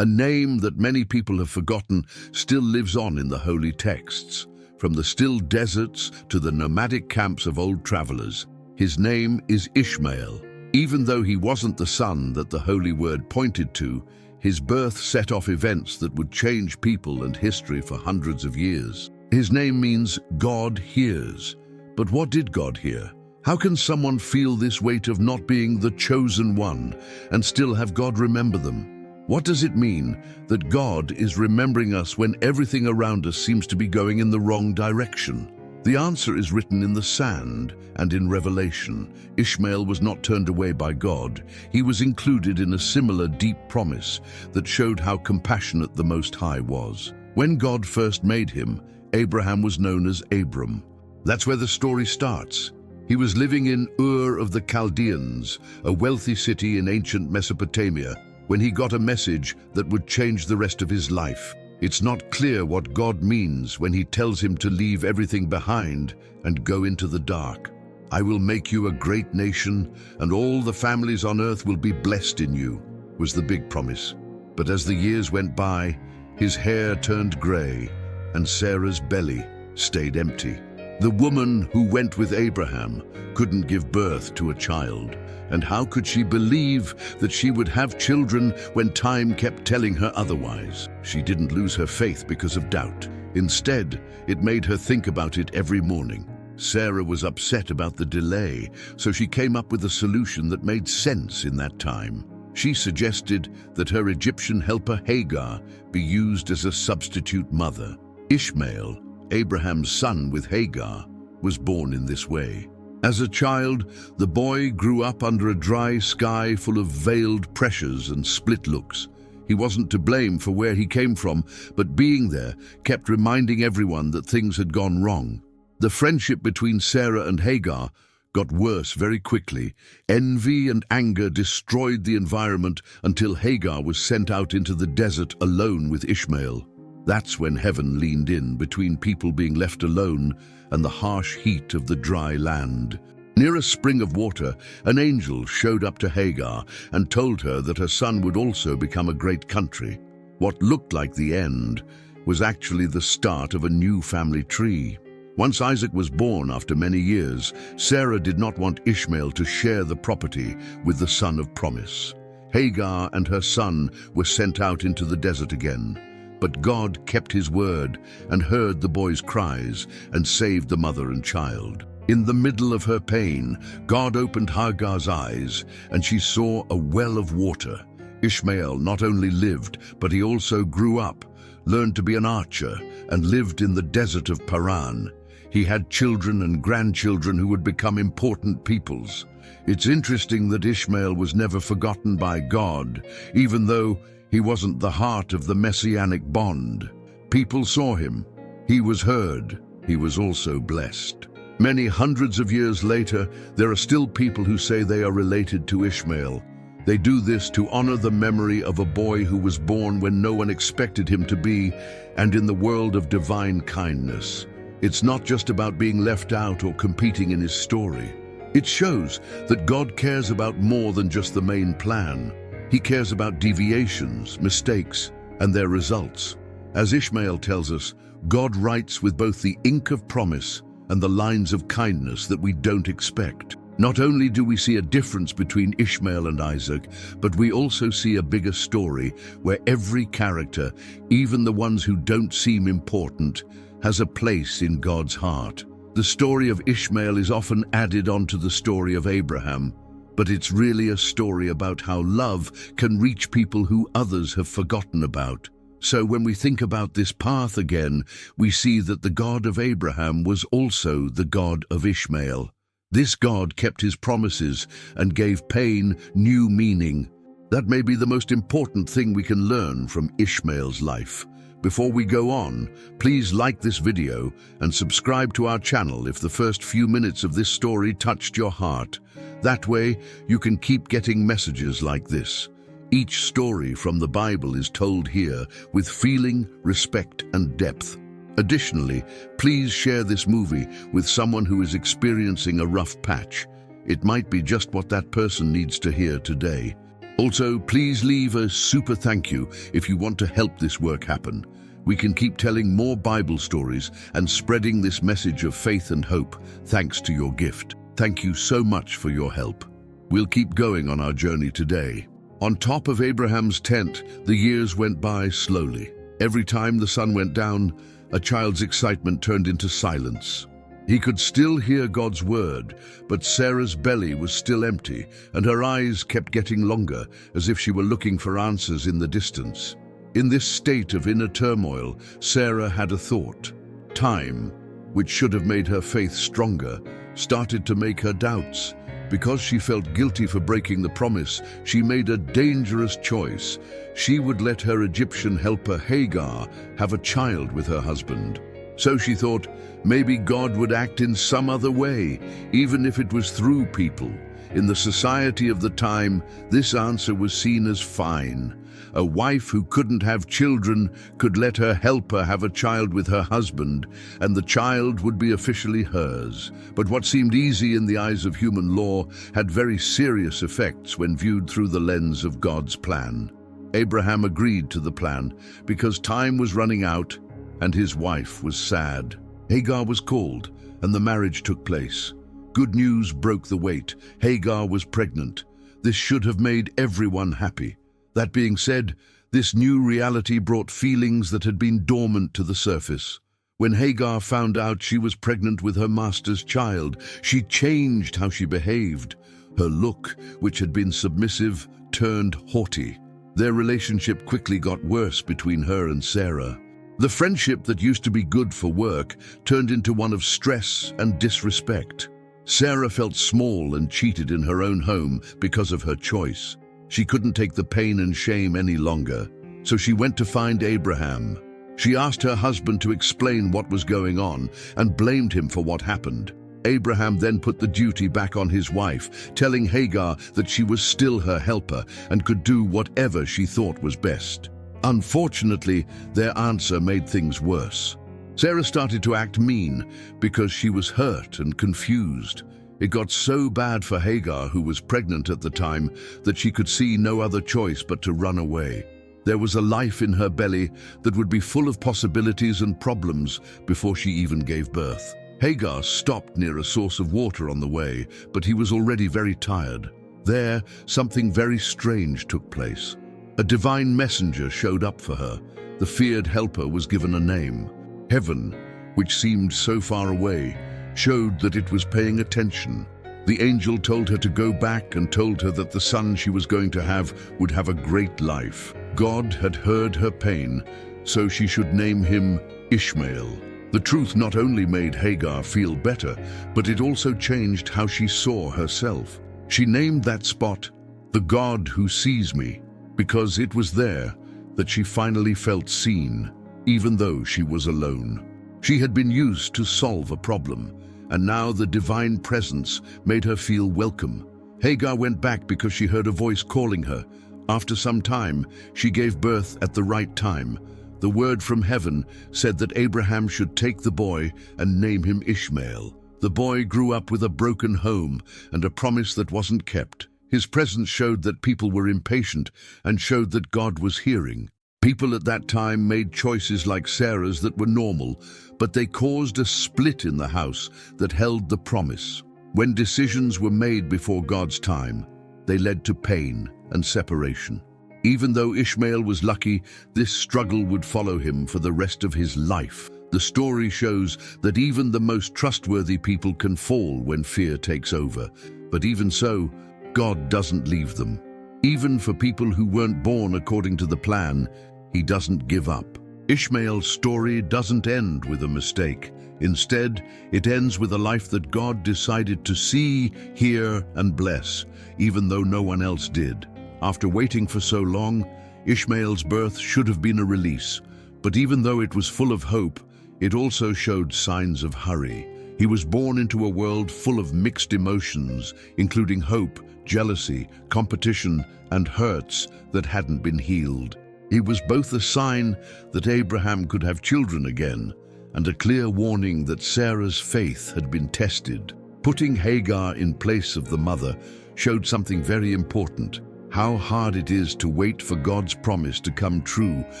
A name that many people have forgotten still lives on in the holy texts, from the still deserts to the nomadic camps of old travelers. His name is Ishmael. Even though he wasn't the son that the holy word pointed to, his birth set off events that would change people and history for hundreds of years. His name means God hears. But what did God hear? How can someone feel this weight of not being the chosen one and still have God remember them? What does it mean that God is remembering us when everything around us seems to be going in the wrong direction? The answer is written in the sand and in Revelation. Ishmael was not turned away by God. He was included in a similar deep promise that showed how compassionate the Most High was. When God first made him, Abraham was known as Abram. That's where the story starts. He was living in Ur of the Chaldeans, a wealthy city in ancient Mesopotamia, when he got a message that would change the rest of his life. It's not clear what God means when he tells him to leave everything behind and go into the dark. "I will make you a great nation, and all the families on earth will be blessed in you," was the big promise. But as the years went by, his hair turned gray, and Sarah's belly stayed empty. The woman who went with Abraham couldn't give birth to a child. And how could she believe that she would have children when time kept telling her otherwise? She didn't lose her faith because of doubt. Instead, it made her think about it every morning. Sarah was upset about the delay, so she came up with a solution that made sense in that time. She suggested that her Egyptian helper Hagar be used as a substitute mother. Ishmael, Abraham's son with Hagar, was born in this way. As a child, the boy grew up under a dry sky full of veiled pressures and split looks. He wasn't to blame for where he came from, but being there kept reminding everyone that things had gone wrong. The friendship between Sarah and Hagar got worse very quickly. Envy and anger destroyed the environment until Hagar was sent out into the desert alone with Ishmael. That's when heaven leaned in between people being left alone and the harsh heat of the dry land. Near a spring of water, an angel showed up to Hagar and told her that her son would also become a great country. What looked like the end was actually the start of a new family tree. Once Isaac was born after many years, Sarah did not want Ishmael to share the property with the son of promise. Hagar and her son were sent out into the desert again. But God kept his word and heard the boy's cries and saved the mother and child. In the middle of her pain, God opened Hagar's eyes and she saw a well of water. Ishmael not only lived, but he also grew up, learned to be an archer, and lived in the desert of Paran. He had children and grandchildren who would become important peoples. It's interesting that Ishmael was never forgotten by God, even though he wasn't the heart of the messianic bond. People saw him. He was heard. He was also blessed. Many hundreds of years later, there are still people who say they are related to Ishmael. They do this to honor the memory of a boy who was born when no one expected him to be, and in the world of divine kindness. It's not just about being left out or competing in his story. It shows that God cares about more than just the main plan. He cares about deviations, mistakes, and their results. As Ishmael tells us, God writes with both the ink of promise and the lines of kindness that we don't expect. Not only do we see a difference between Ishmael and Isaac, but we also see a bigger story where every character, even the ones who don't seem important, has a place in God's heart. The story of Ishmael is often added onto the story of Abraham, but it's really a story about how love can reach people who others have forgotten about. So when we think about this path again, we see that the God of Abraham was also the God of Ishmael. This God kept his promises and gave pain new meaning. That may be the most important thing we can learn from Ishmael's life. Before we go on, please like this video and subscribe to our channel if the first few minutes of this story touched your heart. That way, you can keep getting messages like this. Each story from the Bible is told here with feeling, respect, and depth. Additionally, please share this movie with someone who is experiencing a rough patch. It might be just what that person needs to hear today. Also, please leave a super thank you if you want to help this work happen. We can keep telling more Bible stories and spreading this message of faith and hope thanks to your gift. Thank you so much for your help. We'll keep going on our journey today. On top of Abraham's tent, the years went by slowly. Every time the sun went down, a child's excitement turned into silence. He could still hear God's word, but Sarah's belly was still empty, and her eyes kept getting longer, as if she were looking for answers in the distance. In this state of inner turmoil, Sarah had a thought. Time, which should have made her faith stronger, started to make her doubts. Because she felt guilty for breaking the promise, she made a dangerous choice. She would let her Egyptian helper Hagar have a child with her husband. So she thought, maybe God would act in some other way, even if it was through people. In the society of the time, this answer was seen as fine. A wife who couldn't have children could let her helper have a child with her husband, and the child would be officially hers. But what seemed easy in the eyes of human law had very serious effects when viewed through the lens of God's plan. Abraham agreed to the plan because time was running out and his wife was sad. Hagar was called, and the marriage took place. Good news broke the weight. Hagar was pregnant. This should have made everyone happy. That being said, this new reality brought feelings that had been dormant to the surface. When Hagar found out she was pregnant with her master's child, she changed how she behaved. Her look, which had been submissive, turned haughty. Their relationship quickly got worse between her and Sarah. The friendship that used to be good for work turned into one of stress and disrespect. Sarah felt small and cheated in her own home because of her choice. She couldn't take the pain and shame any longer, so she went to find Abraham. She asked her husband to explain what was going on and blamed him for what happened. Abraham then put the duty back on his wife, telling Hagar that she was still her helper and could do whatever she thought was best. Unfortunately, their answer made things worse. Sarah started to act mean because she was hurt and confused. It got so bad for Hagar, who was pregnant at the time, that she could see no other choice but to run away. There was a life in her belly that would be full of possibilities and problems before she even gave birth. Hagar stopped near a source of water on the way, but he was already very tired. There, something very strange took place. A divine messenger showed up for her. The feared helper was given a name. Heaven, which seemed so far away, showed that it was paying attention. The angel told her to go back and told her that the son she was going to have would have a great life. God had heard her pain, so she should name him Ishmael. The truth not only made Hagar feel better, but it also changed how she saw herself. She named that spot, the God who sees me, because it was there that she finally felt seen, even though she was alone. She had been used to solve a problem, and now the divine presence made her feel welcome. Hagar went back because she heard a voice calling her. After some time, she gave birth at the right time. The word from heaven said that Abraham should take the boy and name him Ishmael. The boy grew up with a broken home and a promise that wasn't kept. His presence showed that people were impatient and showed that God was hearing. People at that time made choices like Sarah's that were normal, but they caused a split in the house that held the promise. When decisions were made before God's time, they led to pain and separation. Even though Ishmael was lucky, this struggle would follow him for the rest of his life. The story shows that even the most trustworthy people can fall when fear takes over. But even so, God doesn't leave them. Even for people who weren't born according to the plan, He doesn't give up. Ishmael's story doesn't end with a mistake. Instead, it ends with a life that God decided to see, hear, and bless, even though no one else did. After waiting for so long, Ishmael's birth should have been a release. But even though it was full of hope, it also showed signs of hurry. He was born into a world full of mixed emotions, including hope, jealousy, competition, and hurts that hadn't been healed. He was both a sign that Abraham could have children again, and a clear warning that Sarah's faith had been tested. Putting Hagar in place of the mother showed something very important. how hard it is to wait for God's promise to come true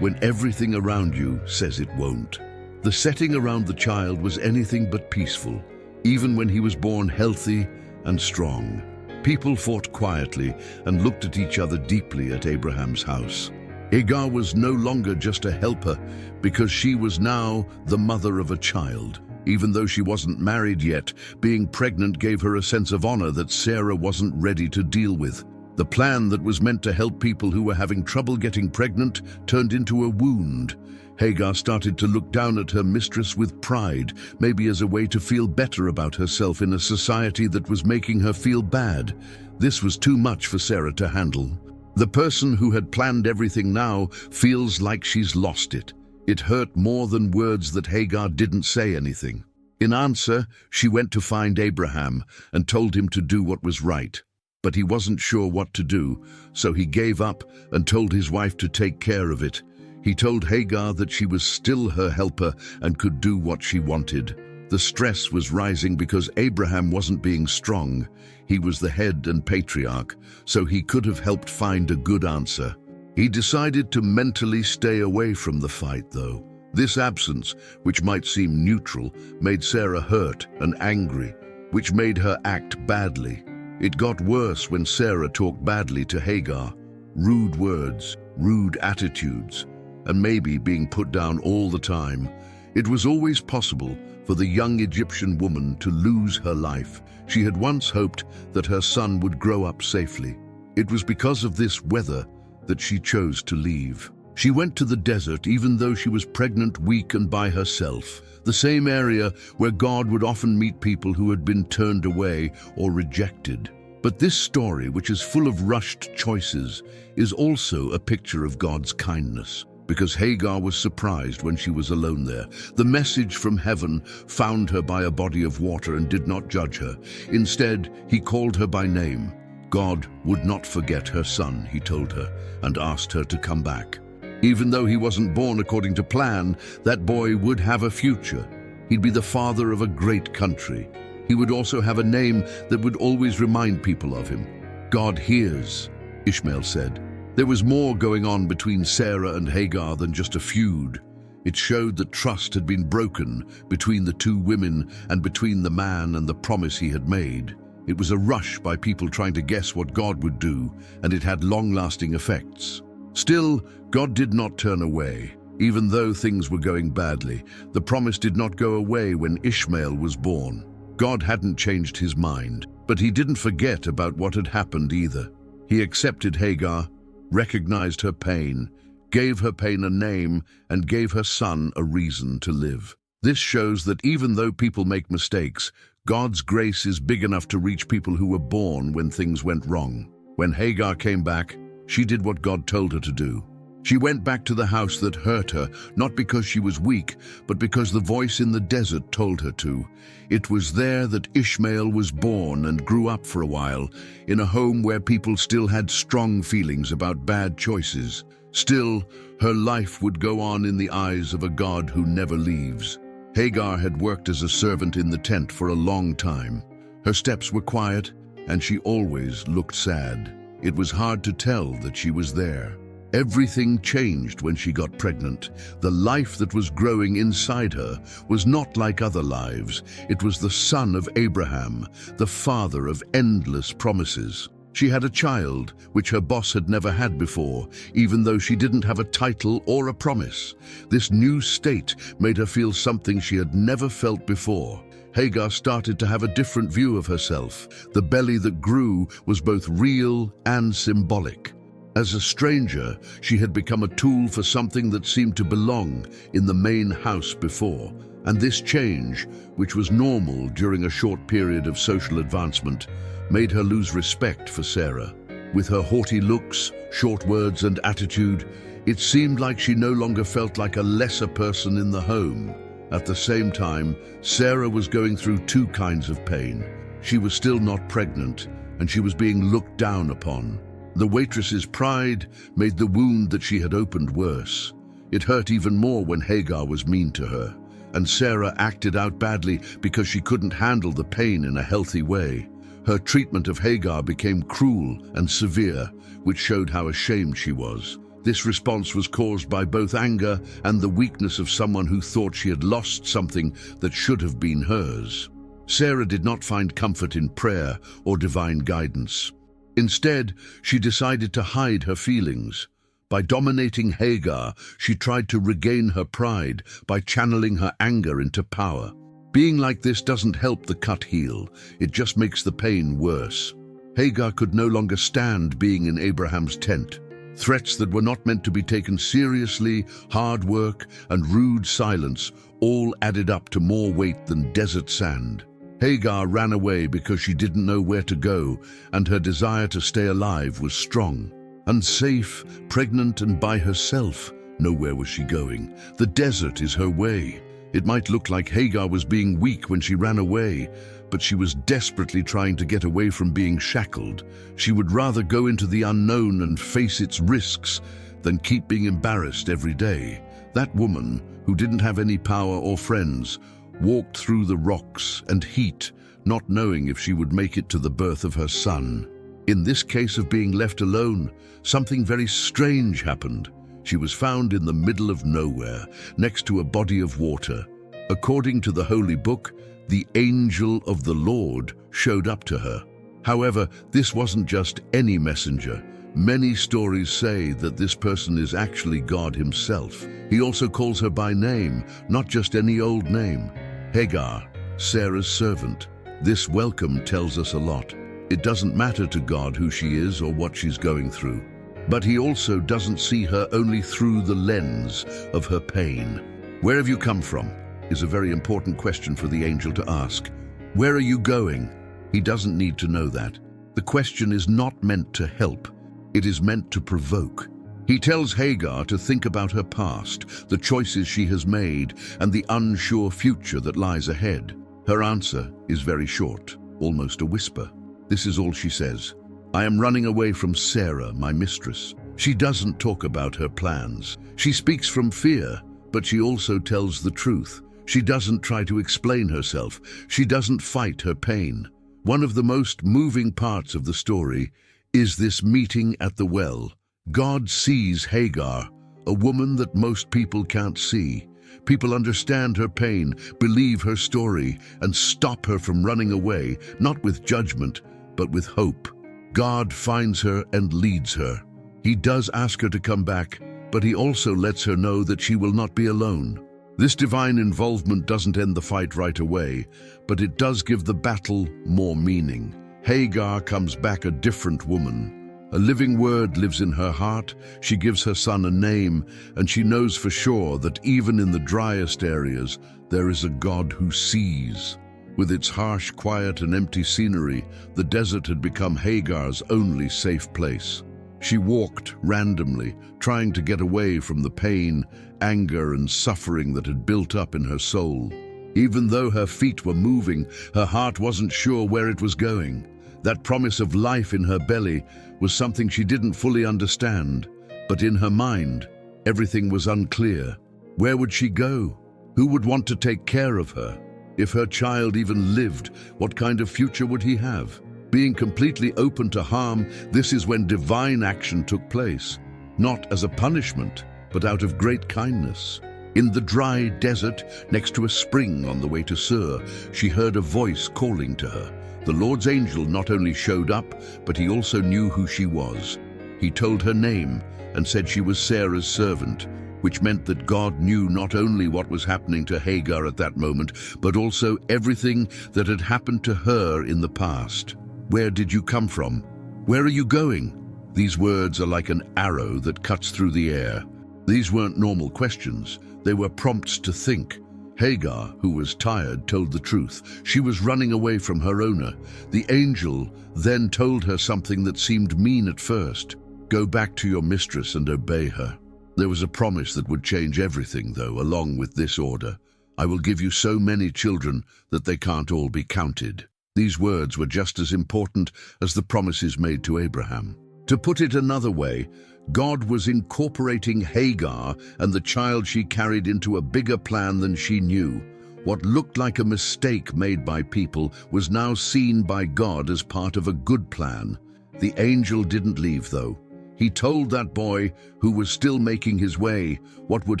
when everything around you says it won't. The setting around the child was anything but peaceful, even when he was born healthy and strong. People fought quietly and looked at each other deeply at Abraham's house. Hagar was no longer just a helper because she was now the mother of a child. Even though she wasn't married yet, being pregnant gave her a sense of honor that Sarah wasn't ready to deal with. The plan that was meant to help people who were having trouble getting pregnant turned into a wound. Hagar started to look down at her mistress with pride, maybe as a way to feel better about herself in a society that was making her feel bad. This was too much for Sarah to handle. The person who had planned everything now feels like she's lost it. It hurt more than words that Hagar didn't say anything. In answer, she went to find Abraham and told him to do what was right. But he wasn't sure what to do, so he gave up and told his wife to take care of it. He told Hagar that she was still her helper and could do what she wanted. The stress was rising because Abraham wasn't being strong. He was the head and patriarch, so he could have helped find a good answer. He decided to mentally stay away from the fight, though. This absence, which might seem neutral, made Sarah hurt and angry, which made her act badly. It got worse when Sarah talked badly to Hagar. Rude words, rude attitudes, and maybe being put down all the time. It was always possible for the young Egyptian woman to lose her life. She had once hoped that her son would grow up safely. It was because of this weather that she chose to leave. She went to the desert even though she was pregnant, weak, and by herself. The same area where God would often meet people who had been turned away or rejected. But this story, which is full of rushed choices, is also a picture of God's kindness. Because Hagar was surprised when she was alone there. The message from heaven found her by a body of water and did not judge her. Instead, he called her by name. God would not forget her son, he told her, and asked her to come back. Even though he wasn't born according to plan, that boy would have a future. He'd be the father of a great country. He would also have a name that would always remind people of him. God hears, Ishmael said. There was more going on between Sarah and Hagar than just a feud. It showed that trust had been broken between the two women and between the man and the promise he had made. It was a rush by people trying to guess what God would do, and it had long-lasting effects. Still, God did not turn away. Even though things were going badly, the promise did not go away when Ishmael was born. God hadn't changed his mind, but he didn't forget about what had happened either. He accepted Hagar, recognized her pain, gave her pain a name, and gave her son a reason to live. This shows that even though people make mistakes, God's grace is big enough to reach people who were born when things went wrong. When Hagar came back, she did what God told her to do. She went back to the house that hurt her, not because she was weak, but because the voice in the desert told her to. It was there that Ishmael was born and grew up for a while, in a home where people still had strong feelings about bad choices. Still, her life would go on in the eyes of a God who never leaves. Hagar had worked as a servant in the tent for a long time. Her steps were quiet, and she always looked sad. It was hard to tell that she was there. Everything changed when she got pregnant. The life that was growing inside her was not like other lives. It was the son of Abraham, the father of endless promises. She had a child, which her boss had never had before, even though she didn't have a title or a promise. This new state made her feel something she had never felt before. Hagar started to have a different view of herself. The belly that grew was both real and symbolic. As a stranger, she had become a tool for something that seemed to belong in the main house before. And this change, which was normal during a short period of social advancement, made her lose respect for Sarah. With her haughty looks, short words, and attitude, it seemed like she no longer felt like a lesser person in the home. At the same time, Sarah was going through two kinds of pain. She was still not pregnant, and she was being looked down upon. The waitress's pride made the wound that she had opened worse. It hurt even more when Hagar was mean to her, and Sarah acted out badly because she couldn't handle the pain in a healthy way. Her treatment of Hagar became cruel and severe, which showed how ashamed she was. This response was caused by both anger and the weakness of someone who thought she had lost something that should have been hers. Sarah did not find comfort in prayer or divine guidance. Instead, she decided to hide her feelings. By dominating Hagar, she tried to regain her pride by channeling her anger into power. Being like this doesn't help the cut heal, it just makes the pain worse. Hagar could no longer stand being in Abraham's tent. Threats that were not meant to be taken seriously, hard work, and rude silence all added up to more weight than desert sand. Hagar ran away because she didn't know where to go, and her desire to stay alive was strong. Unsafe, pregnant, and by herself, nowhere was she going. The desert is her way. It might look like Hagar was being weak when she ran away, but she was desperately trying to get away from being shackled. She would rather go into the unknown and face its risks than keep being embarrassed every day. That woman, who didn't have any power or friends, walked through the rocks and heat, not knowing if she would make it to the birth of her son. In this case of being left alone, something very strange happened. She was found in the middle of nowhere, next to a body of water. According to the Holy Book, the angel of the Lord showed up to her. However, this wasn't just any messenger. Many stories say that this person is actually God himself. He also calls her by name, not just any old name. Hagar, Sarah's servant. This welcome tells us a lot. It doesn't matter to God who she is or what she's going through. But he also doesn't see her only through the lens of her pain. Where have you come from? Is a very important question for the angel to ask. Where are you going? He doesn't need to know that. The question is not meant to help. It is meant to provoke. He tells Hagar to think about her past, the choices she has made, and the unsure future that lies ahead. Her answer is very short, almost a whisper. This is all she says. I am running away from Sarah, my mistress. She doesn't talk about her plans. She speaks from fear, but she also tells the truth. She doesn't try to explain herself. She doesn't fight her pain. One of the most moving parts of the story is this meeting at the well. God sees Hagar, a woman that most people can't see. People understand her pain, believe her story, and stop her from running away, not with judgment, but with hope. God finds her and leads her. He does ask her to come back, but he also lets her know that she will not be alone. This divine involvement doesn't end the fight right away, but it does give the battle more meaning. Hagar comes back a different woman. A living word lives in her heart. She gives her son a name, and she knows for sure that even in the driest areas, there is a God who sees. With its harsh, quiet, and empty scenery, the desert had become Hagar's only safe place. She walked randomly, trying to get away from the pain, anger, and suffering that had built up in her soul. Even though her feet were moving, her heart wasn't sure where it was going. That promise of life in her belly was something she didn't fully understand, but in her mind, everything was unclear. Where would she go? Who would want to take care of her? If her child even lived, what kind of future would he have? Being completely open to harm, this is when divine action took place, not as a punishment, but out of great kindness. In the dry desert, next to a spring on the way to Sara, she heard a voice calling to her. The Lord's angel not only showed up, but he also knew who she was. He told her name and said she was Sarah's servant, which meant that God knew not only what was happening to Hagar at that moment, but also everything that had happened to her in the past. Where did you come from? Where are you going? These words are like an arrow that cuts through the air. These weren't normal questions. They were prompts to think. Hagar, who was tired, told the truth. She was running away from her owner. The angel then told her something that seemed mean at first. Go back to your mistress and obey her. There was a promise that would change everything, though, along with this order. I will give you so many children that they can't all be counted. These words were just as important as the promises made to Abraham. To put it another way, God was incorporating Hagar and the child she carried into a bigger plan than she knew. What looked like a mistake made by people was now seen by God as part of a good plan. The angel didn't leave, though. He told that boy, who was still making his way, what would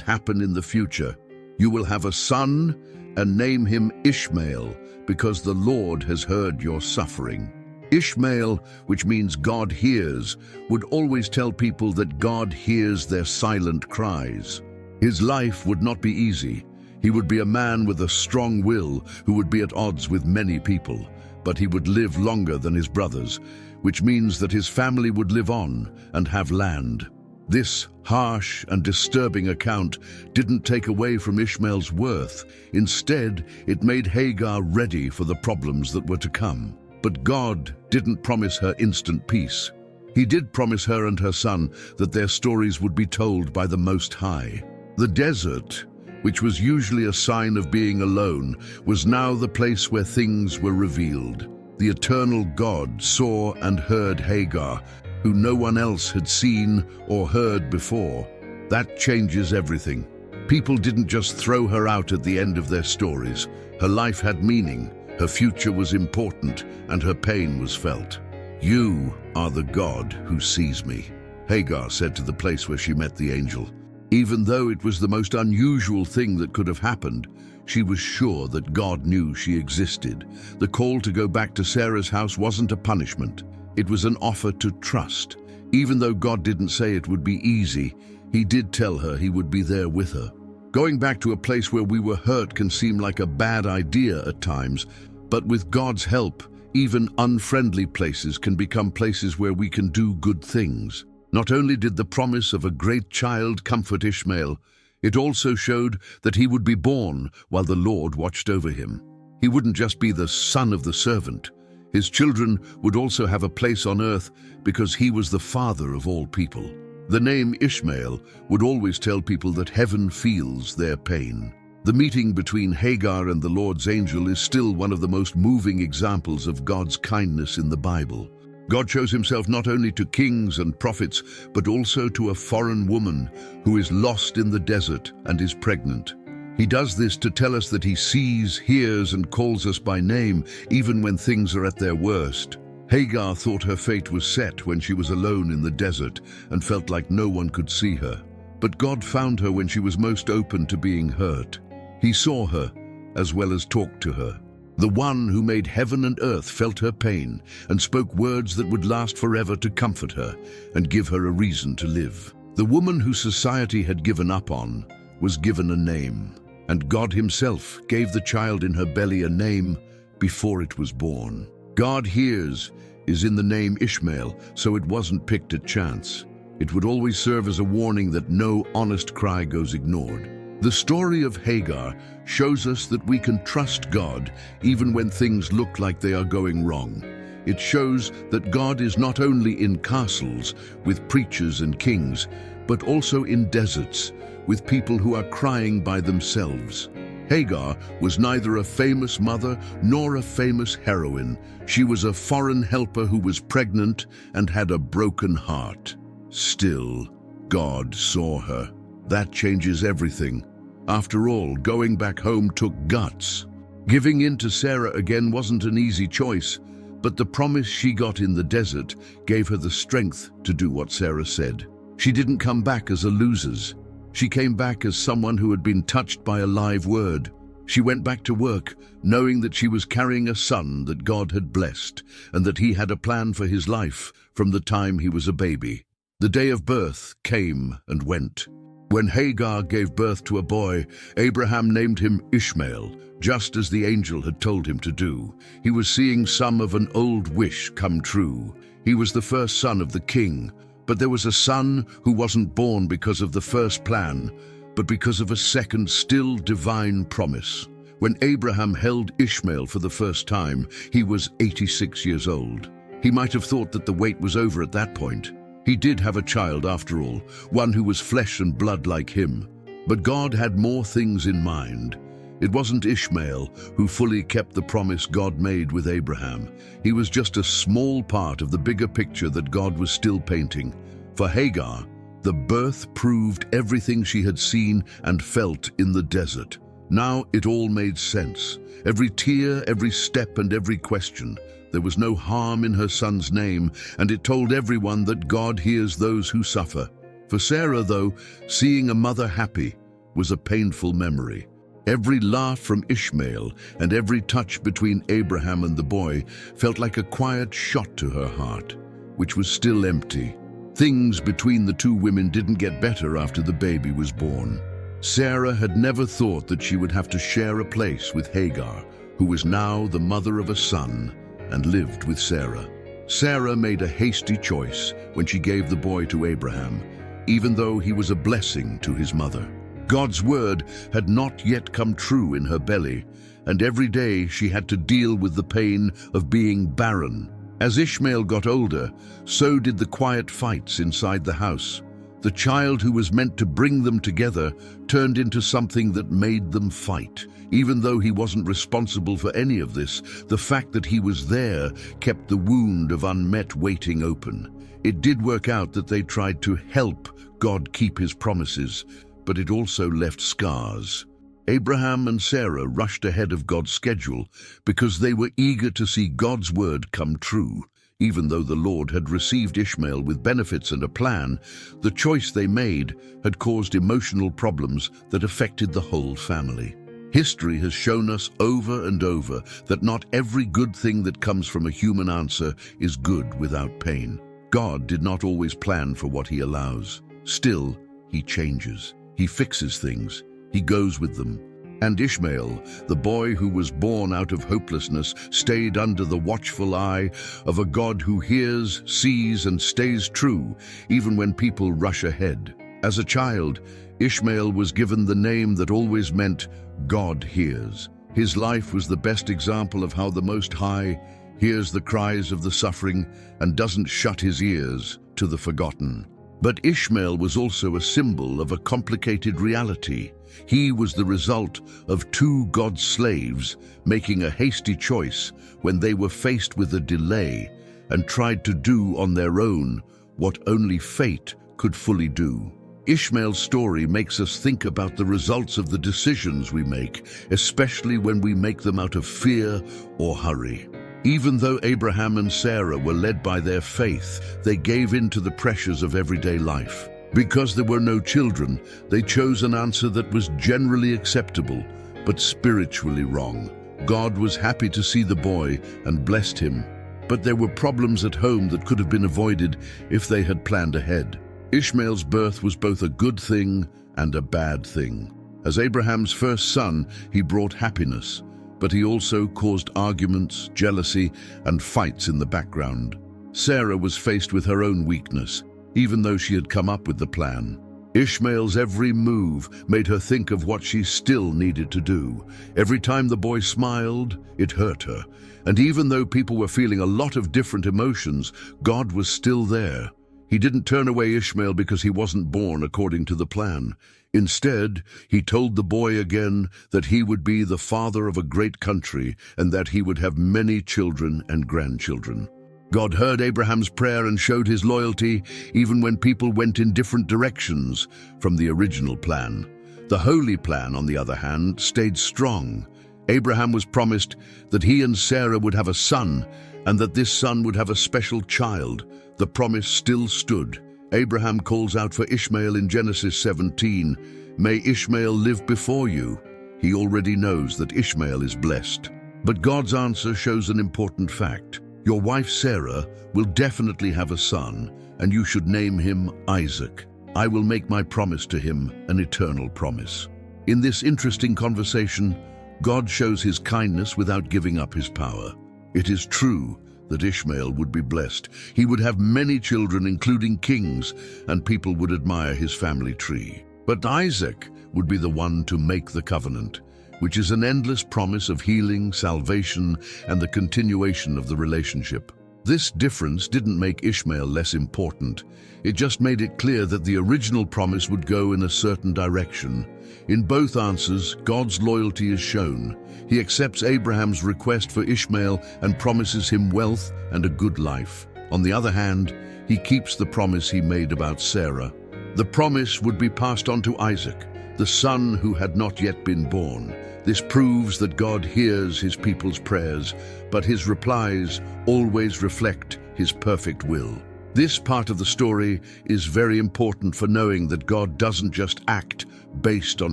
happen in the future. You will have a son and name him Ishmael, because the Lord has heard your suffering. Ishmael, which means God hears, would always tell people that God hears their silent cries. His life would not be easy. He would be a man with a strong will who would be at odds with many people, but he would live longer than his brothers, which means that his family would live on and have land. This harsh and disturbing account didn't take away from Ishmael's worth. Instead, it made Hagar ready for the problems that were to come. But God didn't promise her instant peace. He did promise her and her son that their stories would be told by the Most High. The desert, which was usually a sign of being alone, was now the place where things were revealed. The eternal God saw and heard Hagar, who no one else had seen or heard before. That changes everything. People didn't just throw her out at the end of their stories. Her life had meaning, her future was important, and her pain was felt. You are the God who sees me, Hagar said to the place where she met the angel. Even though it was the most unusual thing that could have happened, she was sure that God knew she existed. The call to go back to Sarah's house wasn't a punishment. It was an offer to trust. Even though God didn't say it would be easy, He did tell her He would be there with her. Going back to a place where we were hurt can seem like a bad idea at times, but with God's help, even unfriendly places can become places where we can do good things. Not only did the promise of a great child comfort Ishmael, it also showed that he would be born while the Lord watched over him. He wouldn't just be the son of the servant. His children would also have a place on earth because he was the father of all people. The name Ishmael would always tell people that heaven feels their pain. The meeting between Hagar and the Lord's angel is still one of the most moving examples of God's kindness in the Bible. God shows himself not only to kings and prophets, but also to a foreign woman who is lost in the desert and is pregnant. He does this to tell us that he sees, hears, and calls us by name, even when things are at their worst. Hagar thought her fate was set when she was alone in the desert and felt like no one could see her. But God found her when she was most open to being hurt. He saw her, as well as talked to her. The one who made heaven and earth felt her pain and spoke words that would last forever to comfort her and give her a reason to live. The woman who society had given up on was given a name, and God himself gave the child in her belly a name before it was born. God hears is in the name Ishmael, so it wasn't picked at chance. It would always serve as a warning that no honest cry goes ignored. The story of Hagar shows us that we can trust God even when things look like they are going wrong. It shows that God is not only in castles with preachers and kings, but also in deserts with people who are crying by themselves. Hagar was neither a famous mother nor a famous heroine. She was a foreign helper who was pregnant and had a broken heart. Still, God saw her. That changes everything. After all, going back home took guts. Giving in to Sarah again wasn't an easy choice, but the promise she got in the desert gave her the strength to do what Sarah said. She didn't come back as a loser. She came back as someone who had been touched by a live word. She went back to work, knowing that she was carrying a son that God had blessed, and that he had a plan for his life from the time he was a baby. The day of birth came and went. When Hagar gave birth to a boy, Abraham named him Ishmael, just as the angel had told him to do. He was seeing some of an old wish come true. He was the first son of the king, but there was a son who wasn't born because of the first plan, but because of a second, still divine promise. When Abraham held Ishmael for the first time, he was 86 years old. He might have thought that the wait was over at that point. He did have a child after all, one who was flesh and blood like him. But God had more things in mind. It wasn't Ishmael who fully kept the promise God made with Abraham. He was just a small part of the bigger picture that God was still painting. For Hagar, the birth proved everything she had seen and felt in the desert. Now it all made sense. Every tear, every step, and every question. There was no harm in her son's name, and it told everyone that God hears those who suffer. For Sarah, though, seeing a mother happy was a painful memory. Every laugh from Ishmael and every touch between Abraham and the boy felt like a quiet shot to her heart, which was still empty. Things between the two women didn't get better after the baby was born. Sarah had never thought that she would have to share a place with Hagar, who was now the mother of a son and lived with Sarah. Sarah made a hasty choice when she gave the boy to Abraham, even though he was a blessing to his mother. God's word had not yet come true in her belly, and every day she had to deal with the pain of being barren. As Ishmael got older, so did the quiet fights inside the house. The child who was meant to bring them together turned into something that made them fight. Even though he wasn't responsible for any of this, the fact that he was there kept the wound of unmet waiting open. It did work out that they tried to help God keep his promises, but it also left scars. Abraham and Sarah rushed ahead of God's schedule because they were eager to see God's word come true. Even though the Lord had received Ishmael with benefits and a plan, the choice they made had caused emotional problems that affected the whole family. History has shown us over and over that not every good thing that comes from a human answer is good without pain. God did not always plan for what he allows. Still, he changes. He fixes things. He goes with them. And Ishmael, the boy who was born out of hopelessness, stayed under the watchful eye of a God who hears, sees, and stays true, even when people rush ahead. As a child, Ishmael was given the name that always meant God hears. His life was the best example of how the Most High hears the cries of the suffering and doesn't shut his ears to the forgotten. But Ishmael was also a symbol of a complicated reality. He was the result of two God's slaves making a hasty choice when they were faced with a delay and tried to do on their own what only fate could fully do. Ishmael's story makes us think about the results of the decisions we make, especially when we make them out of fear or hurry. Even though Abraham and Sarah were led by their faith, they gave in to the pressures of everyday life. Because there were no children, they chose an answer that was generally acceptable, but spiritually wrong. God was happy to see the boy and blessed him, but there were problems at home that could have been avoided if they had planned ahead. Ishmael's birth was both a good thing and a bad thing. As Abraham's first son, he brought happiness, but he also caused arguments, jealousy, and fights in the background. Sarah was faced with her own weakness, even though she had come up with the plan. Ishmael's every move made her think of what she still needed to do. Every time the boy smiled, it hurt her. And even though people were feeling a lot of different emotions, God was still there. He didn't turn away Ishmael because he wasn't born according to the plan. Instead, he told the boy again that he would be the father of a great country and that he would have many children and grandchildren. God heard Abraham's prayer and showed his loyalty even when people went in different directions from the original plan. The holy plan, on the other hand, stayed strong. Abraham was promised that he and Sarah would have a son and that this son would have a special child. The promise still stood. Abraham calls out for Ishmael in Genesis 17, "May Ishmael live before you." He already knows that Ishmael is blessed. But God's answer shows an important fact. Your wife Sarah will definitely have a son, and you should name him Isaac. I will make my promise to him an eternal promise. In this interesting conversation, God shows his kindness without giving up his power. It is true that Ishmael would be blessed. He would have many children, including kings, and people would admire his family tree. But Isaac would be the one to make the covenant, which is an endless promise of healing, salvation, and the continuation of the relationship. This difference didn't make Ishmael less important. It just made it clear that the original promise would go in a certain direction. In both answers, God's loyalty is shown. He accepts Abraham's request for Ishmael and promises him wealth and a good life. On the other hand, he keeps the promise he made about Sarah. The promise would be passed on to Isaac, the son who had not yet been born. This proves that God hears his people's prayers, but his replies always reflect his perfect will. This part of the story is very important for knowing that God doesn't just act based on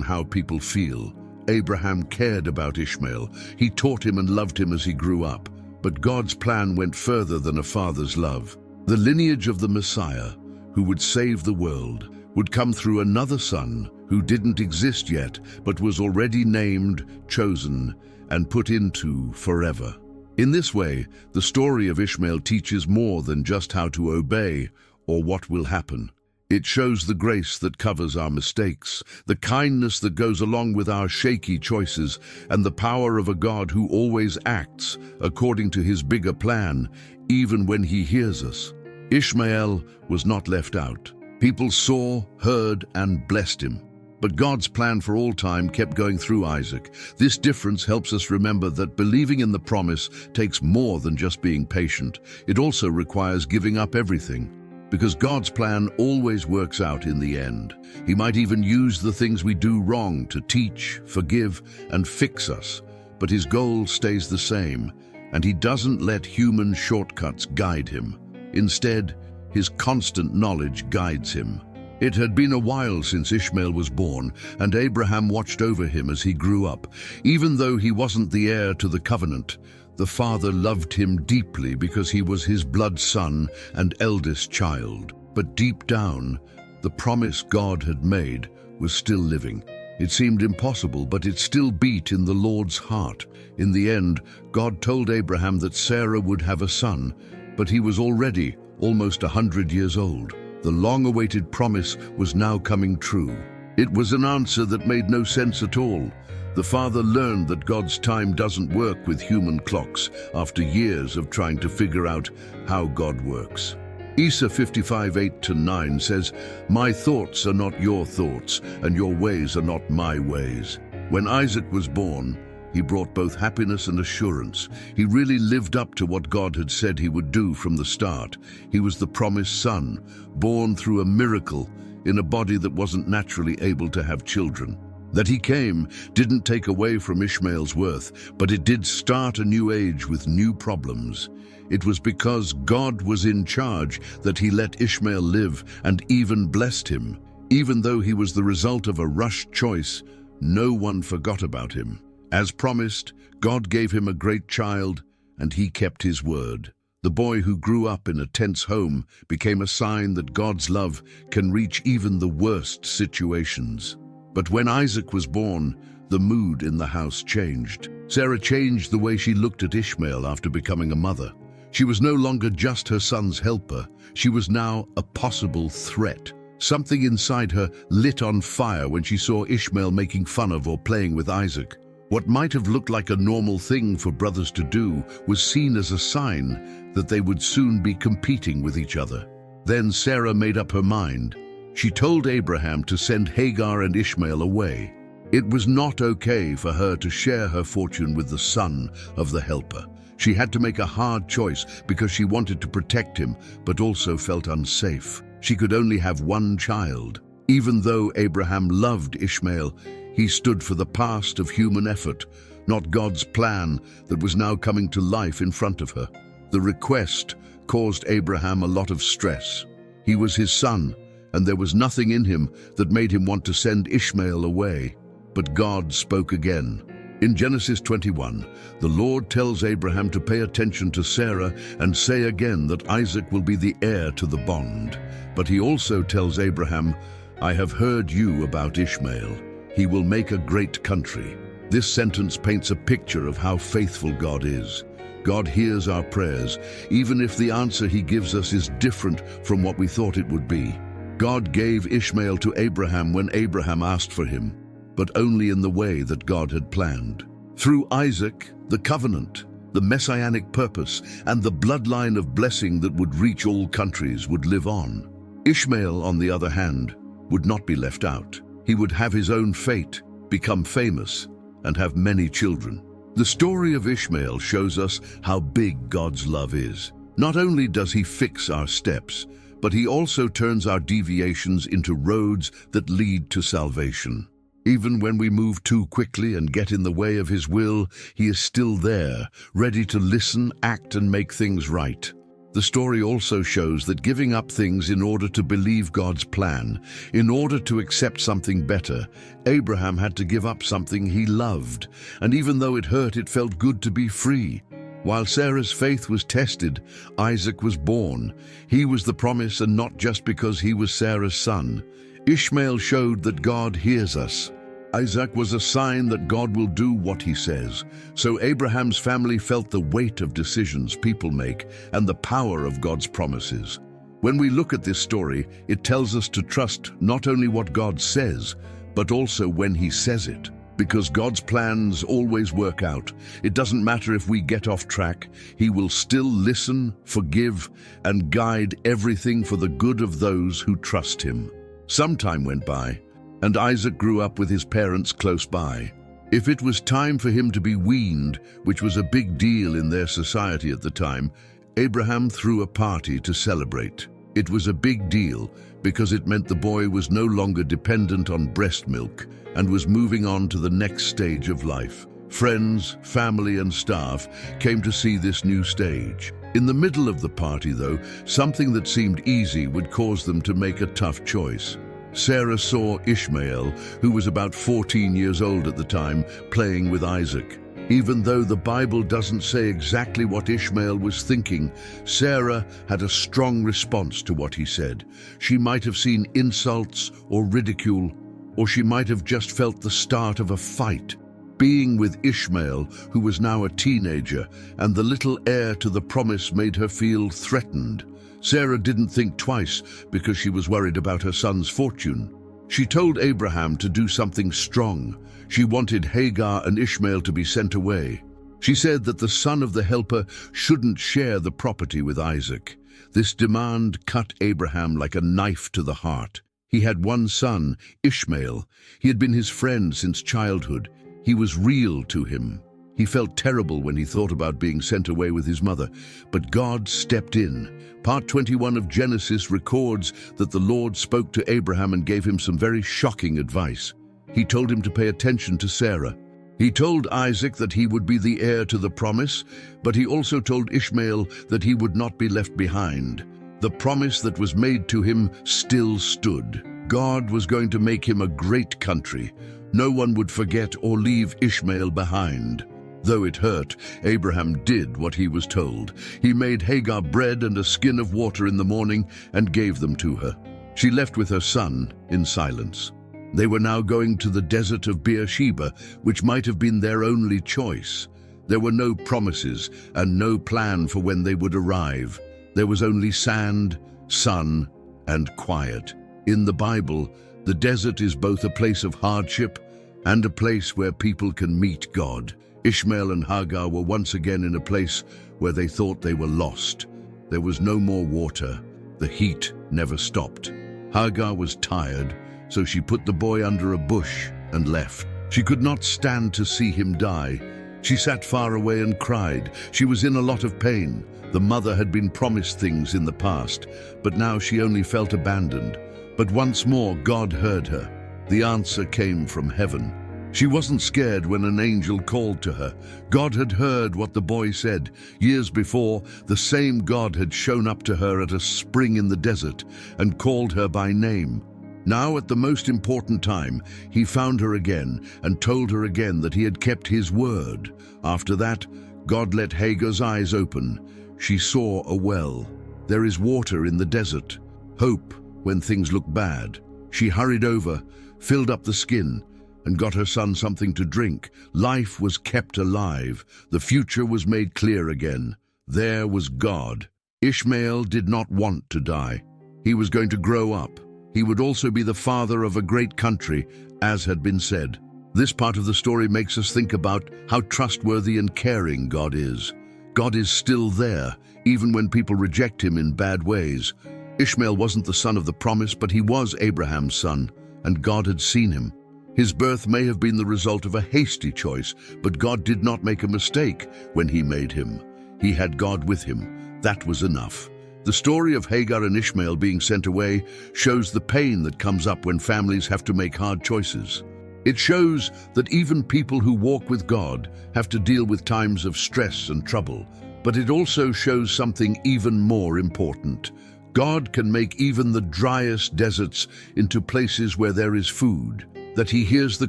how people feel. Abraham cared about Ishmael. He taught him and loved him as he grew up. But God's plan went further than a father's love. The lineage of the Messiah, who would save the world, would come through another son who didn't exist yet, but was already named, chosen, and put into forever. In this way, the story of Ishmael teaches more than just how to obey or what will happen. It shows the grace that covers our mistakes, the kindness that goes along with our shaky choices, and the power of a God who always acts according to his bigger plan, even when he hears us. Ishmael was not left out. People saw, heard, and blessed him. But God's plan for all time kept going through Isaac. This difference helps us remember that believing in the promise takes more than just being patient. It also requires giving up everything. Because God's plan always works out in the end. He might even use the things we do wrong to teach, forgive, and fix us. But his goal stays the same, and he doesn't let human shortcuts guide him. Instead, his constant knowledge guides him. It had been a while since Ishmael was born, and Abraham watched over him as he grew up. Even though he wasn't the heir to the covenant, the father loved him deeply because he was his blood son and eldest child. But deep down, the promise God had made was still living. It seemed impossible, but it still beat in the Lord's heart. In the end, God told Abraham that Sarah would have a son, but he was already almost 100 years old. The long-awaited promise was now coming true. It was an answer that made no sense at all. The father learned that God's time doesn't work with human clocks after years of trying to figure out how God works. Isa 55:8-9 says, "My thoughts are not your thoughts, and your ways are not my ways." When Isaac was born, he brought both happiness and assurance. He really lived up to what God had said he would do from the start. He was the promised son, born through a miracle in a body that wasn't naturally able to have children. That he came didn't take away from Ishmael's worth, but it did start a new age with new problems. It was because God was in charge that he let Ishmael live and even blessed him. Even though he was the result of a rushed choice, no one forgot about him. As promised, God gave him a great child, and he kept his word. The boy who grew up in a tense home became a sign that God's love can reach even the worst situations. But when Isaac was born, the mood in the house changed. Sarah changed the way she looked at Ishmael after becoming a mother. She was no longer just her son's helper. She was now a possible threat. Something inside her lit on fire when she saw Ishmael making fun of or playing with Isaac. What might have looked like a normal thing for brothers to do was seen as a sign that they would soon be competing with each other. Then Sarah made up her mind. She told Abraham to send Hagar and Ishmael away. It was not okay for her to share her fortune with the son of the helper. She had to make a hard choice because she wanted to protect him, but also felt unsafe. She could only have one child. Even though Abraham loved Ishmael, he stood for the past of human effort, not God's plan that was now coming to life in front of her. The request caused Abraham a lot of stress. He was his son, and there was nothing in him that made him want to send Ishmael away. But God spoke again. In Genesis 21, the Lord tells Abraham to pay attention to Sarah and say again that Isaac will be the heir to the bond. But he also tells Abraham, "I have heard you about Ishmael. He will make a great country." This sentence paints a picture of how faithful God is. God hears our prayers, even if the answer he gives us is different from what we thought it would be. God gave Ishmael to Abraham when Abraham asked for him, but only in the way that God had planned. Through Isaac, the covenant, the messianic purpose, and the bloodline of blessing that would reach all countries would live on. Ishmael, on the other hand, would not be left out. He would have his own fate, become famous, and have many children. The story of Ishmael shows us how big God's love is. Not only does he fix our steps, but he also turns our deviations into roads that lead to salvation. Even when we move too quickly and get in the way of His will, He is still there, ready to listen, act, and make things right. The story also shows that giving up things in order to believe God's plan, in order to accept something better, Abraham had to give up something he loved, and even though it hurt, it felt good to be free. While Sarah's faith was tested, Isaac was born. He was the promise, and not just because he was Sarah's son. Ishmael showed that God hears us. Isaac was a sign that God will do what He says. So Abraham's family felt the weight of decisions people make and the power of God's promises. When we look at this story, it tells us to trust not only what God says, but also when He says it. Because God's plans always work out. It doesn't matter if we get off track. He will still listen, forgive, and guide everything for the good of those who trust Him. Some time went by, and Isaac grew up with his parents close by. If it was time for him to be weaned, which was a big deal in their society at the time, Abraham threw a party to celebrate. It was a big deal because it meant the boy was no longer dependent on breast milk and was moving on to the next stage of life. Friends, family, and staff came to see this new stage. In the middle of the party, though, something that seemed easy would cause them to make a tough choice. Sarah saw Ishmael, who was about 14 years old at the time, playing with Isaac. Even though the Bible doesn't say exactly what Ishmael was thinking, Sarah had a strong response to what he said. She might have seen insults or ridicule, or she might have just felt the start of a fight. Being with Ishmael, who was now a teenager, and the little heir to the promise made her feel threatened. Sarah didn't think twice because she was worried about her son's fortune. She told Abraham to do something strong. She wanted Hagar and Ishmael to be sent away. She said that the son of the helper shouldn't share the property with Isaac. This demand cut Abraham like a knife to the heart. He had one son, Ishmael. He had been his friend since childhood. He was real to him. He felt terrible when he thought about being sent away with his mother, but God stepped in. Part 21 of Genesis records that the Lord spoke to Abraham and gave him some very shocking advice. He told him to pay attention to Sarah. He told Isaac that he would be the heir to the promise, but he also told Ishmael that he would not be left behind. The promise that was made to him still stood. God was going to make him a great country. No one would forget or leave Ishmael behind. Though it hurt, Abraham did what he was told. He made Hagar bread and a skin of water in the morning and gave them to her. She left with her son in silence. They were now going to the desert of Beersheba, which might have been their only choice. There were no promises and no plan for when they would arrive. There was only sand, sun, and quiet. In the Bible, the desert is both a place of hardship and a place where people can meet God. Ishmael and Hagar were once again in a place where they thought they were lost. There was no more water. The heat never stopped. Hagar was tired, so she put the boy under a bush and left. She could not stand to see him die. She sat far away and cried. She was in a lot of pain. The mother had been promised things in the past, but now she only felt abandoned. But once more, God heard her. The answer came from heaven. She wasn't scared when an angel called to her. God had heard what the boy said. Years before, the same God had shown up to her at a spring in the desert and called her by name. Now, at the most important time, he found her again and told her again that he had kept his word. After that, God let Hagar's eyes open. She saw a well. There is water in the desert. Hope when things look bad. She hurried over, filled up the skin, and got her son something to drink. Life was kept alive. The future was made clear again. There was God. Ishmael did not want to die. He was going to grow up. He would also be the father of a great country, as had been said. This part of the story makes us think about how trustworthy and caring God is. God is still there, even when people reject him in bad ways. Ishmael wasn't the son of the promise, but he was Abraham's son, and God had seen him. His birth may have been the result of a hasty choice, but God did not make a mistake when he made him. He had God with him. That was enough. The story of Hagar and Ishmael being sent away shows the pain that comes up when families have to make hard choices. It shows that even people who walk with God have to deal with times of stress and trouble, but it also shows something even more important. God can make even the driest deserts into places where there is food, that He hears the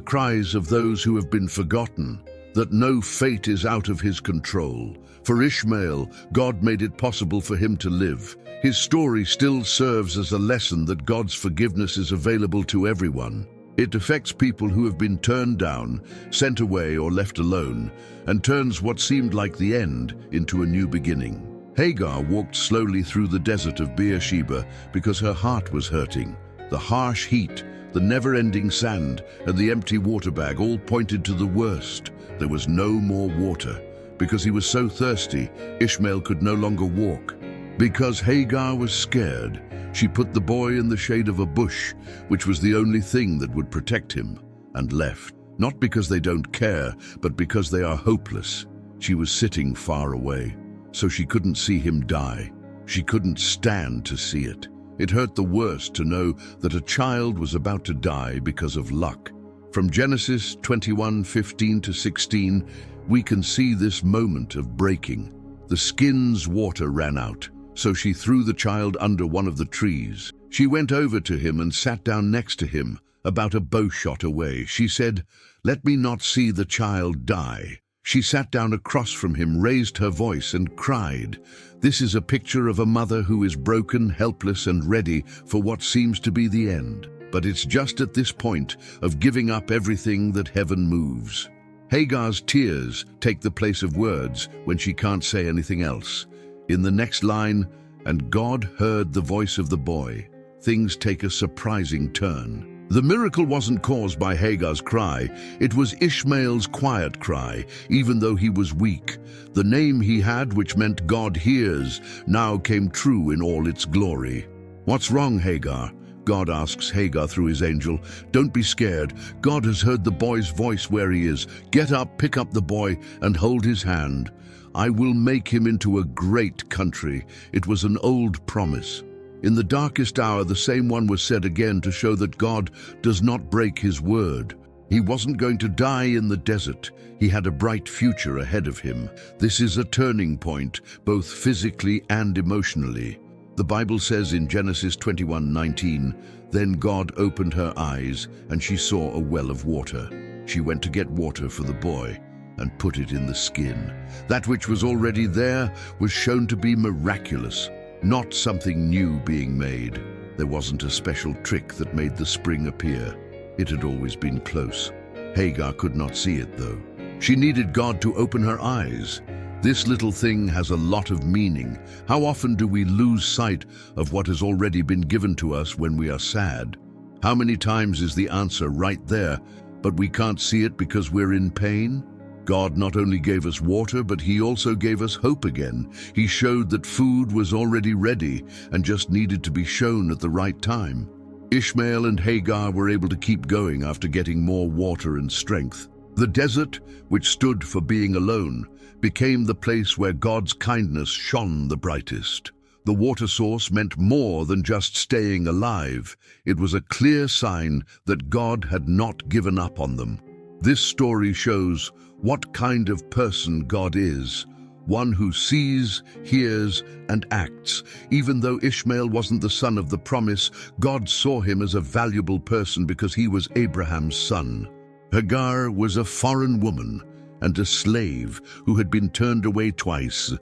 cries of those who have been forgotten, that no fate is out of His control. For Ishmael, God made it possible for him to live. His story still serves as a lesson that God's forgiveness is available to everyone. It affects people who have been turned down, sent away, or left alone, and turns what seemed like the end into a new beginning. Hagar walked slowly through the desert of Beersheba because her heart was hurting. The harsh heat, the never-ending sand, and the empty water bag all pointed to the worst. There was no more water. Because he was so thirsty, Ishmael could no longer walk. Because Hagar was scared, she put the boy in the shade of a bush, which was the only thing that would protect him, and left. Not because they don't care, but because they are hopeless. She was sitting far away, so she couldn't see him die. She couldn't stand to see it. It hurt the worst to know that a child was about to die because of luck. From Genesis 21:15-16, we can see this moment of breaking. The skin's water ran out, so she threw the child under one of the trees. She went over to him and sat down next to him, about a bowshot away. She said, "Let me not see the child die." She sat down across from him, raised her voice, and cried. This is a picture of a mother who is broken, helpless, and ready for what seems to be the end. But it's just at this point of giving up everything that heaven moves. Hagar's tears take the place of words when she can't say anything else. In the next line, "And God heard the voice of the boy," things take a surprising turn. The miracle wasn't caused by Hagar's cry, it was Ishmael's quiet cry, even though he was weak. The name he had, which meant God hears, now came true in all its glory. "What's wrong, Hagar?" God asks Hagar through his angel. "Don't be scared. God has heard the boy's voice where he is. Get up, pick up the boy, and hold his hand. I will make him into a great country." It was an old promise. In the darkest hour, the same one was said again to show that God does not break his word. He wasn't going to die in the desert. He had a bright future ahead of him. This is a turning point, both physically and emotionally. The Bible says in Genesis 21:19, "Then God opened her eyes, and she saw a well of water. She went to get water for the boy and put it in the skin." That which was already there was shown to be miraculous, not something new being made. There wasn't a special trick that made the spring appear. It had always been close. Hagar could not see it, though. She needed God to open her eyes. This little thing has a lot of meaning. How often do we lose sight of what has already been given to us when we are sad? How many times is the answer right there, but we can't see it because we're in pain? God not only gave us water, but He also gave us hope again. He showed that food was already ready and just needed to be shown at the right time. Ishmael and Hagar were able to keep going after getting more water and strength. The desert, which stood for being alone, became the place where God's kindness shone the brightest. The water source meant more than just staying alive. It was a clear sign that God had not given up on them. This story shows what kind of person God is, one who sees, hears, and acts. Even though Ishmael wasn't the son of the promise, God saw him as a valuable person because he was Abraham's son. Hagar was a foreign woman and a slave who had been turned away twice,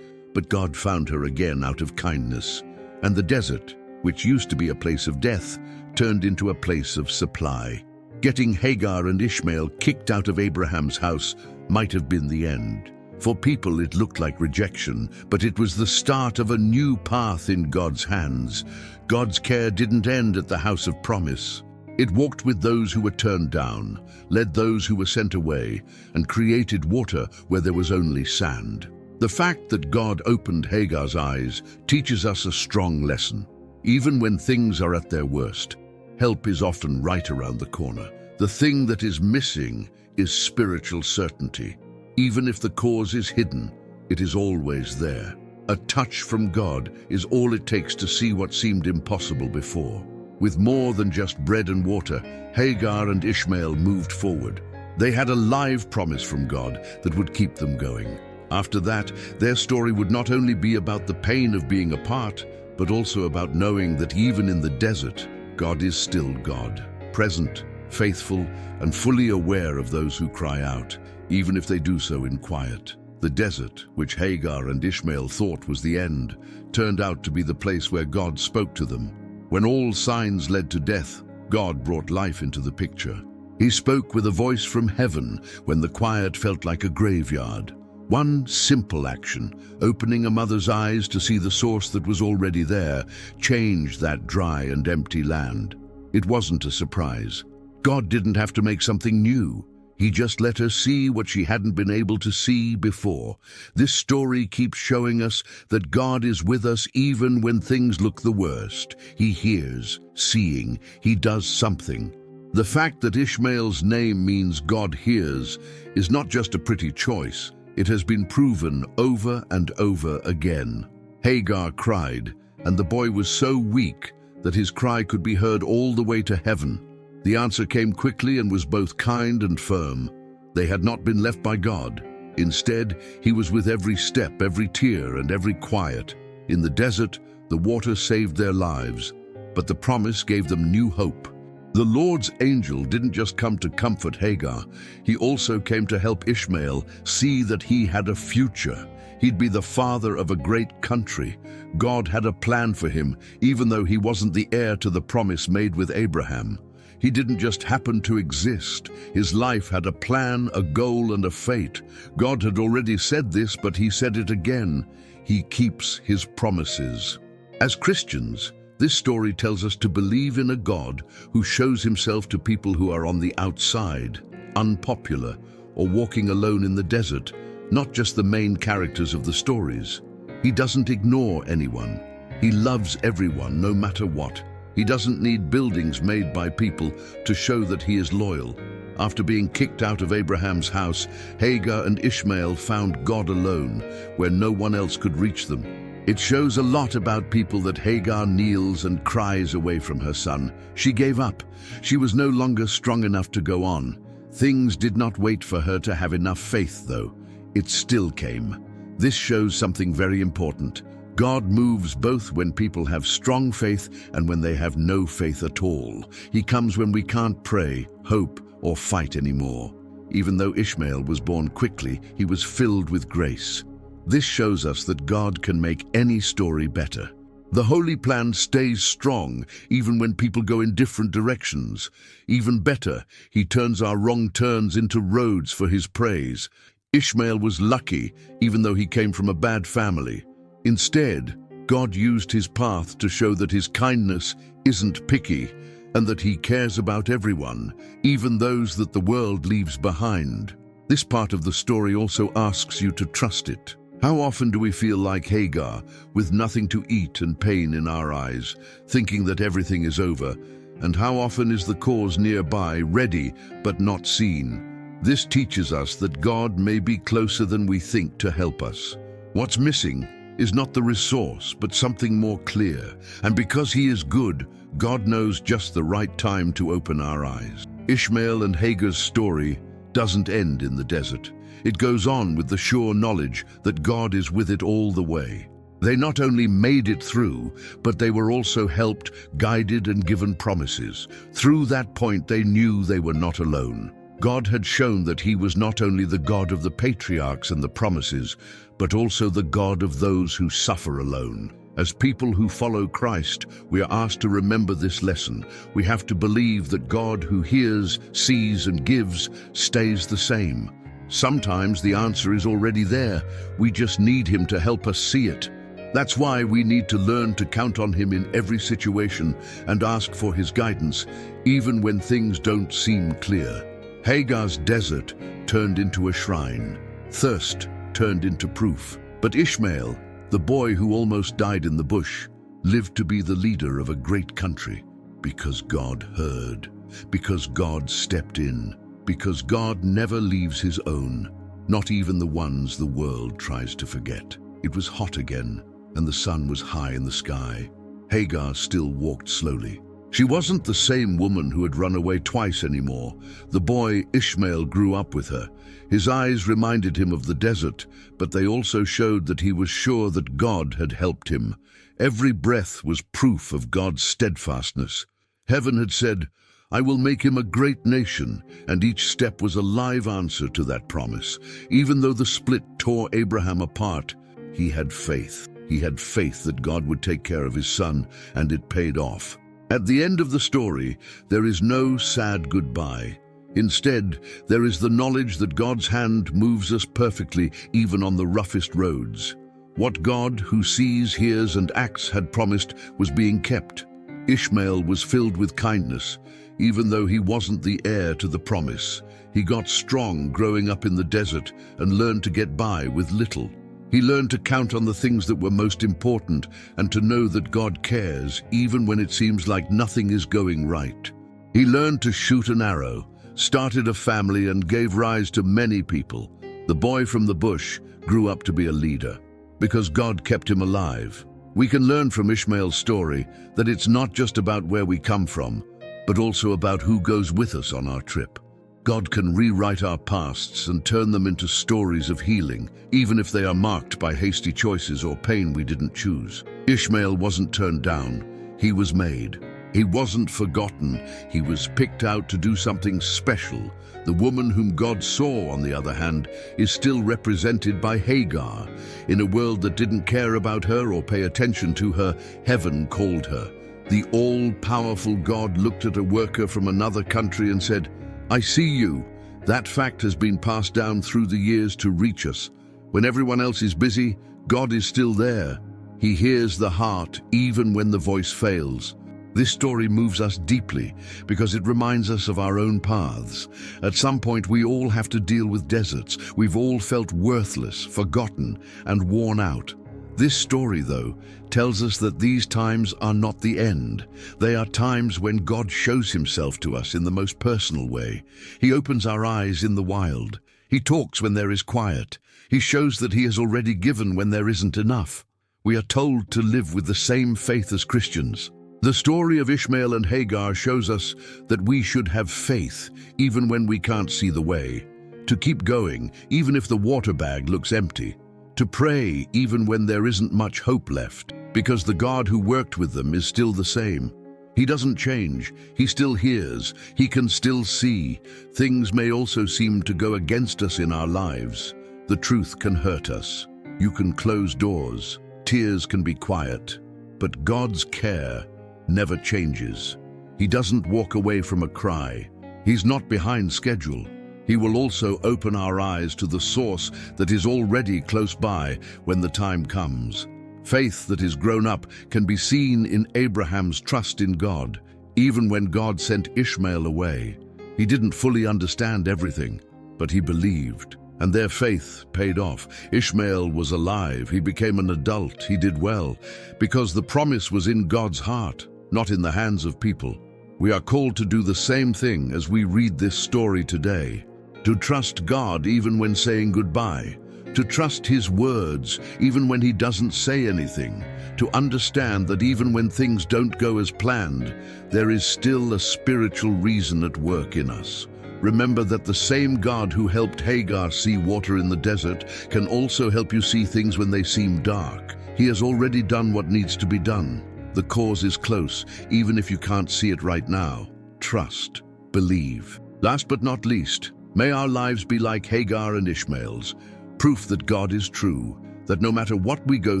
but God found her again out of kindness. And the desert, which used to be a place of death, turned into a place of supply. Getting Hagar and Ishmael kicked out of Abraham's house might have been the end. For people, it looked like rejection, but it was the start of a new path in God's hands. God's care didn't end at the house of promise. It walked with those who were turned down, led those who were sent away, and created water where there was only sand. The fact that God opened Hagar's eyes teaches us a strong lesson. Even when things are at their worst, help is often right around the corner. The thing that is missing is spiritual certainty. Even if the cause is hidden, it is always there. A touch from God is all it takes to see what seemed impossible before. With more than just bread and water, Hagar and Ishmael moved forward. They had a live promise from God that would keep them going. After that, their story would not only be about the pain of being apart, but also about knowing that even in the desert, God is still God, present, faithful, and fully aware of those who cry out, even if they do so in quiet. The desert, which Hagar and Ishmael thought was the end, turned out to be the place where God spoke to them. When all signs led to death, God brought life into the picture. He spoke with a voice from heaven when the quiet felt like a graveyard. One simple action, opening a mother's eyes to see the source that was already there, changed that dry and empty land. It wasn't a surprise. God didn't have to make something new. He just let her see what she hadn't been able to see before. This story keeps showing us that God is with us even when things look the worst. He hears, seeing, he does something. The fact that Ishmael's name means God hears is not just a pretty choice. It has been proven over and over again. Hagar cried, and the boy was so weak that his cry could be heard all the way to heaven. The answer came quickly and was both kind and firm. They had not been left by God. Instead, he was with every step, every tear, and every quiet. In the desert, the water saved their lives, but the promise gave them new hope. The Lord's angel didn't just come to comfort Hagar. He also came to help Ishmael see that he had a future. He'd be the father of a great country. God had a plan for him, even though he wasn't the heir to the promise made with Abraham. He didn't just happen to exist. His life had a plan, a goal, and a fate. God had already said this, but he said it again. He keeps his promises. As Christians, this story tells us to believe in a God who shows himself to people who are on the outside, unpopular, or walking alone in the desert, not just the main characters of the stories. He doesn't ignore anyone. He loves everyone, no matter what. He doesn't need buildings made by people to show that he is loyal. After being kicked out of Abraham's house, Hagar and Ishmael found God alone, where no one else could reach them. It shows a lot about people that Hagar kneels and cries away from her son. She gave up. She was no longer strong enough to go on. Things did not wait for her to have enough faith, though. It still came. This shows something very important. God moves both when people have strong faith and when they have no faith at all. He comes when we can't pray, hope, or fight anymore. Even though Ishmael was born quickly, he was filled with grace. This shows us that God can make any story better. The holy plan stays strong even when people go in different directions. Even better, he turns our wrong turns into roads for his praise. Ishmael was lucky even though he came from a bad family. Instead, God used his path to show that his kindness isn't picky and that he cares about everyone, even those that the world leaves behind. This part of the story also asks you to trust it. How often do we feel like Hagar, with nothing to eat and pain in our eyes, thinking that everything is over? And how often is the cause nearby, ready but not seen? This teaches us that God may be closer than we think to help us. What's missing is not the resource, but something more clear. And because he is good, God knows just the right time to open our eyes. Ishmael and Hagar's story doesn't end in the desert. It goes on with the sure knowledge that God is with it all the way. They not only made it through, but they were also helped, guided, and given promises. Through that point, they knew they were not alone. God had shown that he was not only the God of the patriarchs and the promises, but also the God of those who suffer alone. As people who follow Christ, we are asked to remember this lesson. We have to believe that God who hears, sees, and gives stays the same. Sometimes the answer is already there. We just need him to help us see it. That's why we need to learn to count on him in every situation and ask for his guidance, even when things don't seem clear. Hagar's desert turned into a shrine. Thirst turned into proof. But Ishmael, the boy who almost died in the bush, lived to be the leader of a great country because God heard, because God stepped in, because God never leaves his own, not even the ones the world tries to forget. It was hot again, and the sun was high in the sky. Hagar still walked slowly. She wasn't the same woman who had run away twice anymore. The boy Ishmael grew up with her. His eyes reminded him of the desert, but they also showed that he was sure that God had helped him. Every breath was proof of God's steadfastness. Heaven had said, "I will make him a great nation," and each step was a live answer to that promise. Even though the split tore Abraham apart, he had faith. He had faith that God would take care of his son, and it paid off. At the end of the story, there is no sad goodbye. Instead, there is the knowledge that God's hand moves us perfectly, even on the roughest roads. What God, who sees, hears, and acts, had promised was being kept. Ishmael was filled with kindness. Even though he wasn't the heir to the promise, he got strong growing up in the desert and learned to get by with little. He learned to count on the things that were most important and to know that God cares even when it seems like nothing is going right. He learned to shoot an arrow, started a family, and gave rise to many people. The boy from the bush grew up to be a leader because God kept him alive. We can learn from Ishmael's story that it's not just about where we come from, but also about who goes with us on our trip. God can rewrite our pasts and turn them into stories of healing, even if they are marked by hasty choices or pain we didn't choose. Ishmael wasn't turned down, he was made. He wasn't forgotten, he was picked out to do something special. The woman whom God saw, on the other hand, is still represented by Hagar. In a world that didn't care about her or pay attention to her, heaven called her. The all-powerful God looked at a worker from another country and said, "I see you." That fact has been passed down through the years to reach us. When everyone else is busy, God is still there. He hears the heart even when the voice fails. This story moves us deeply because it reminds us of our own paths. At some point, we all have to deal with deserts. We've all felt worthless, forgotten, and worn out. This story, though, tells us that these times are not the end. They are times when God shows himself to us in the most personal way. He opens our eyes in the wild. He talks when there is quiet. He shows that he has already given when there isn't enough. We are told to live with the same faith as Christians. The story of Ishmael and Hagar shows us that we should have faith even when we can't see the way. To keep going even if the water bag looks empty. To pray even when there isn't much hope left, because the God who worked with them is still the same. He doesn't change. He still hears. He can still see. Things may also seem to go against us in our lives. The truth can hurt us. You can close doors. Tears can be quiet. But God's care never changes. He doesn't walk away from a cry. He's not behind schedule. He will also open our eyes to the source that is already close by when the time comes. Faith that is grown up can be seen in Abraham's trust in God. Even when God sent Ishmael away, he didn't fully understand everything, but he believed, and their faith paid off. Ishmael was alive. He became an adult. He did well, because the promise was in God's heart, not in the hands of people. We are called to do the same thing as we read this story today. To trust God even when saying goodbye, to trust his words even when he doesn't say anything, to understand that even when things don't go as planned, there is still a spiritual reason at work in us. Remember that the same God who helped Hagar see water in the desert can also help you see things when they seem dark. He has already done what needs to be done. The cause is close, even if you can't see it right now. Trust, believe. Last but not least, may our lives be like Hagar and Ishmael's, proof that God is true, that no matter what we go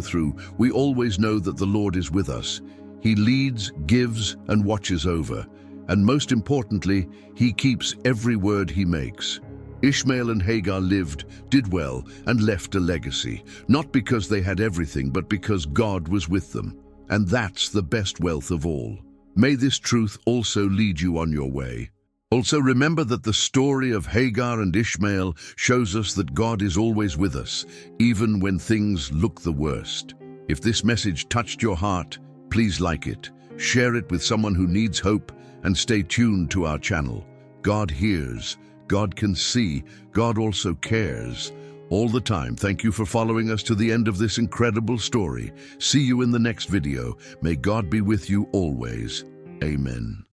through, we always know that the Lord is with us. He leads, gives, and watches over. And most importantly, he keeps every word he makes. Ishmael and Hagar lived, did well, and left a legacy, not because they had everything, but because God was with them. And that's the best wealth of all. May this truth also lead you on your way. Also remember that the story of Hagar and Ishmael shows us that God is always with us, even when things look the worst. If this message touched your heart, please like it, share it with someone who needs hope, and stay tuned to our channel. God hears, God can see, God also cares. All the time, thank you for following us to the end of this incredible story. See you in the next video. May God be with you always. Amen.